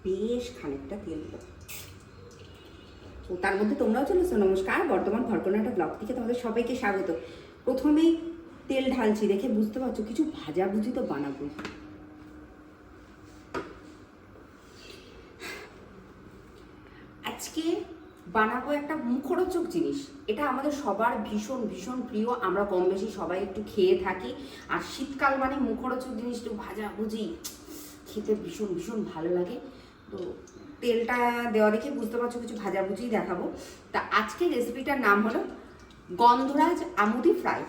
বেশ খানিকটা তেল দেবো। ও তার মধ্যে তোমরাও চলে এসো। নমস্কার, বর্তমান ঘরকন্নাটা ব্লগ থেকে তোমাদের সবাইকে স্বাগত। প্রথমেই তেল ঢালছি, দেখে বুঝতে পারছো কিছু ভাজাভুজি তো বানাবো। আজকে বানাবো একটা মুখরোচক জিনিস। এটা আমাদের সবার ভীষণ ভীষণ প্রিয়, আমরা কম বেশি সবাই একটু খেয়ে থাকি। আর শীতকাল মানে মুখরোচক জিনিস, একটু ভাজাভুজি খেতে ভীষণ ভীষণ ভালো লাগে। তো তেলটা দেওয়া দেখে বুঝতে পারছো কিছু ভাজাভুজি দেখাবো। তা আজকে রেসিপিটার নাম হলো গন্ধরাজ আমুদি ফ্রাই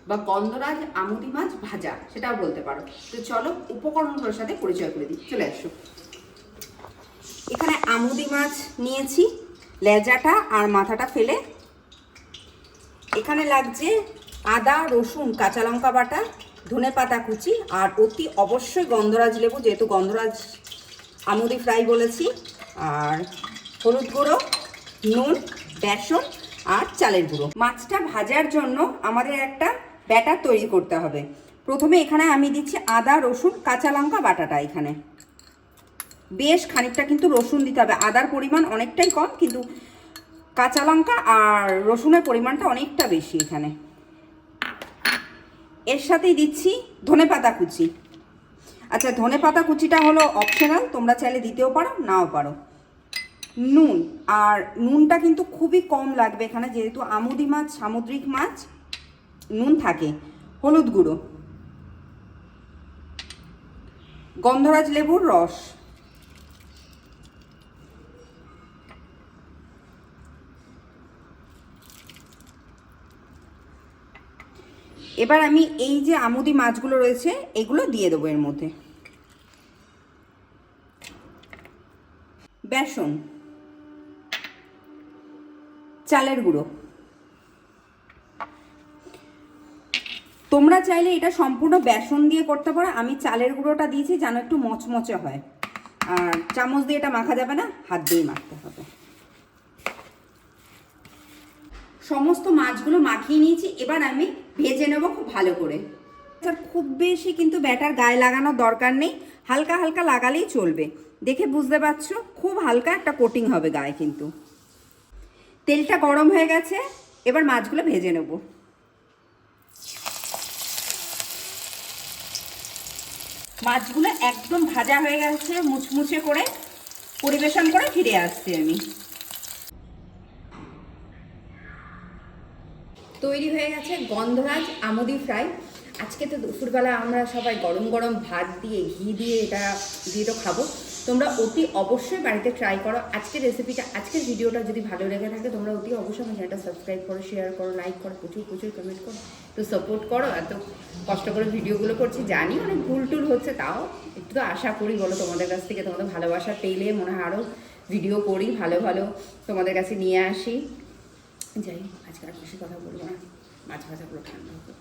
বা গন্ধরাজ আমুদি মাছ ভাজা, সেটাও বলতে পারো। তো চলো উপকরণগুলোর সাথে পরিচয় করে দিই, চলে আসো। এখানে আমুদি মাছ নিয়েছি, লেজাটা আর মাথাটা ফেলে। এখানে লাগছে আদা, রসুন, কাঁচা লঙ্কা বাটা, ধনেপাতা কুচি, আর অতি অবশ্যই গন্ধরাজ লেবু, যেহেতু গন্ধরাজ আমুদি ফ্রাই বলেছি। আর হলুদ গুঁড়ো, নুন, বেসন আর চালের গুঁড়ো। মাছটা ভাজার জন্য আমাদের একটা ব্যাটার তৈরি করতে হবে। প্রথমে এখানে আমি দিচ্ছি আদা, রসুন, কাঁচা লঙ্কা বাটাটা। এখানে বেশ খানিকটা কিন্তু রসুন দিতে হবে, আদার পরিমাণ অনেকটাই কম, কিন্তু কাঁচা লঙ্কা আর রসুনের পরিমাণটা অনেকটা বেশি এখানে। এর সাথেই দিচ্ছি ধনেপাতা কুচি। আচ্ছা, ধনেপাতা কুচিটা হলো অপশনাল, তোমরা চাইলে দিতেও পারো, নাও পারো। নুন, আর নুনটা কিন্তু খুবই কম লাগবে এখানে, যেহেতু আমুদি মাছ সামুদ্রিক মাছ, নুন থাকে। হলুদ গুঁড়ো, গন্ধরাজ লেবুর রস, এবার আমি এই যে আমুদি মাছগুলো রয়েছে এগুলো দিয়ে দেবো এর মধ্যে। বেসন, চালের গুঁড়ো, তোমরা চাইলে এটা সম্পূর্ণ বেসন দিয়ে করতে পারো, আমি চালের গুঁড়োটা দিয়েছি যেন একটু মচমচে হয়। আর চামচ দিয়ে এটা মাখা যাবে না, হাত দিয়ে মাখতে হবে। সমস্ত মাছগুলো মাখিয়ে নিয়েছি, এবার আমি ভেজে নেব খুব ভালো করে। খুব বেশি কিন্তু ব্যাটার গায়ে লাগানোর দরকার নেই, হালকা হালকা লাগালেই চলবে। দেখে বুঝতে পারছো খুব হালকা একটা কোটিং হবে গায়ে। কিন্তু তেলটা গরম হয়ে গেছে, এবার মাছগুলো ভেজে নেব। মাছগুলো একদম ভাজা হয়ে গেছে, মুচমুচে করে পরিবেশন করে ফিরে আসছি আমি। তৈরি হয়ে গেছে গন্ধরাজ আমুদি ফ্রাই। আজকে তো দুপুরবেলা আমরা সবাই গরম গরম ভাত দিয়ে ঘি দিয়ে এটা দিয়ে তো খাবো। তোমরা অতি অবশ্যই বাড়িতে ট্রাই করো আজকের রেসিপিটা। আজকের ভিডিওটা যদি ভালো লেগে থাকে তোমরা অতি অবশ্যই আমার চ্যানেলটা সাবস্ক্রাইব করো, শেয়ার করো, লাইক করো, প্রচুর প্রচুর কমেন্ট করো, তো সাপোর্ট করো। এত কষ্ট করে ভিডিওগুলো করছি, জানি অনেক ভুল টুল হচ্ছে, তাও একটু তো আশা করি বলো তোমাদের কাছ থেকে। তোমাদের ভালোবাসা পেলে মনে হয় আরও ভিডিও করি, ভালো ভালো তোমাদের কাছে নিয়ে আসি। যাই, আজকে আর বেশি কথা বলবো না, মাছ ভাজাগুলো ঠান্ডা হবে।